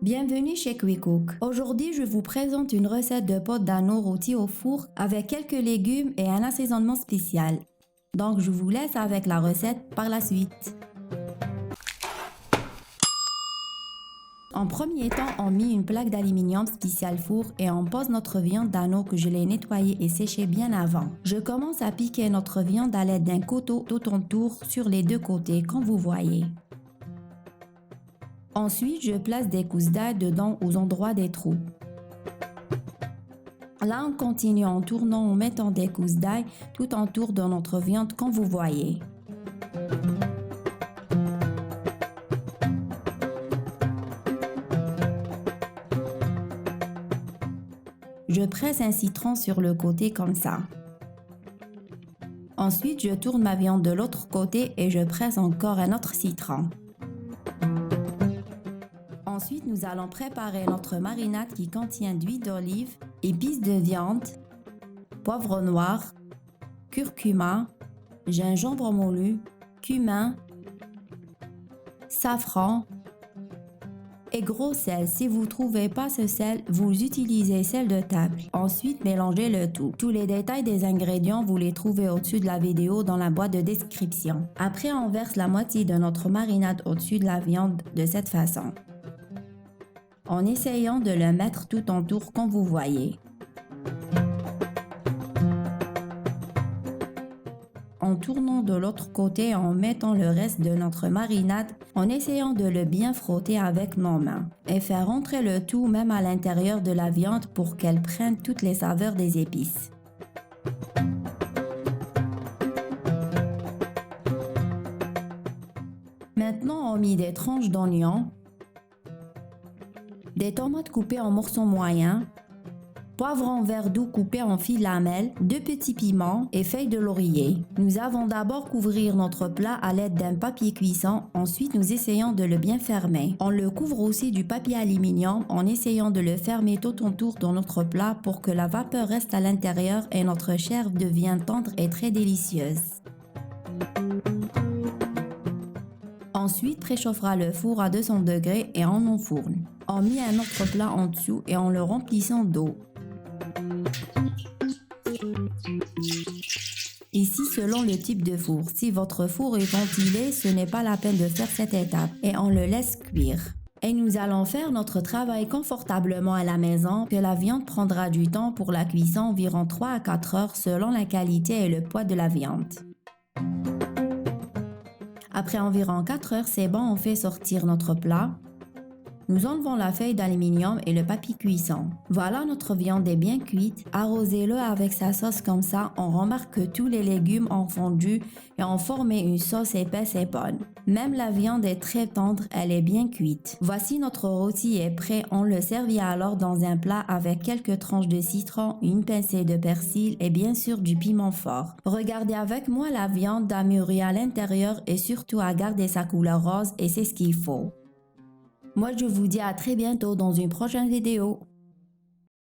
Bienvenue chez QuickCook. Aujourd'hui, je vous présente une recette de pâte d'agneau rôti au four avec quelques légumes et un assaisonnement spécial. Donc, je vous laisse avec la recette par la suite. En premier temps, on met une plaque d'aluminium spécial four et on pose notre viande d'agneau que je l'ai nettoyée et séchée bien avant. Je commence à piquer notre viande à l'aide d'un couteau tout autour sur les deux côtés, comme vous voyez. Ensuite, je place des gousses d'ail dedans aux endroits des trous. Là, on continue en tournant en mettant des gousses d'ail tout autour de notre viande comme vous voyez. Je presse un citron sur le côté comme ça. Ensuite, je tourne ma viande de l'autre côté et je presse encore un autre citron. Ensuite, nous allons préparer notre marinade qui contient d'huile d'olive, épices de viande, poivre noir, curcuma, gingembre moulu, cumin, safran et gros sel. Si vous ne trouvez pas ce sel, vous utilisez sel de table. Ensuite, mélangez le tout. Tous les détails des ingrédients, vous les trouvez au-dessus de la vidéo dans la boîte de description. Après, on verse la moitié de notre marinade au-dessus de la viande de cette façon, en essayant de le mettre tout autour comme vous voyez. En tournant de l'autre côté en mettant le reste de notre marinade, en essayant de le bien frotter avec nos mains et faire rentrer le tout même à l'intérieur de la viande pour qu'elle prenne toutes les saveurs des épices. Maintenant, on met des tranches d'oignons, des tomates coupées en morceaux moyens, poivrons verts doux coupés en fines lamelles, 2 petits piments et feuilles de laurier. Nous allons d'abord couvrir notre plat à l'aide d'un papier cuisson, ensuite nous essayons de le bien fermer. On le couvre aussi du papier aluminium en essayant de le fermer tout autour de notre plat pour que la vapeur reste à l'intérieur et notre chair devienne tendre et très délicieuse. Ensuite, préchauffera le four à 200 degrés et on enfourne. On met un autre plat en dessous et on le remplissant d'eau. Ici, selon le type de four, si votre four est ventilé, ce n'est pas la peine de faire cette étape et on le laisse cuire. Et nous allons faire notre travail confortablement à la maison, que la viande prendra du temps pour la cuisson, environ 3 à 4 heures selon la qualité et le poids de la viande. Après environ 4 heures, c'est bon, on fait sortir notre plat. Nous enlevons la feuille d'aluminium et le papier cuisson. Voilà, notre viande est bien cuite. Arrosez-le avec sa sauce comme ça. On remarque que tous les légumes ont fondu et ont formé une sauce épaisse et bonne. Même la viande est très tendre, elle est bien cuite. Voici notre rôti est prêt. On le servit alors dans un plat avec quelques tranches de citron, une pincée de persil et bien sûr du piment fort. Regardez avec moi, la viande a mûri à l'intérieur et surtout a gardé sa couleur rose et c'est ce qu'il faut. Moi, je vous dis à très bientôt dans une prochaine vidéo.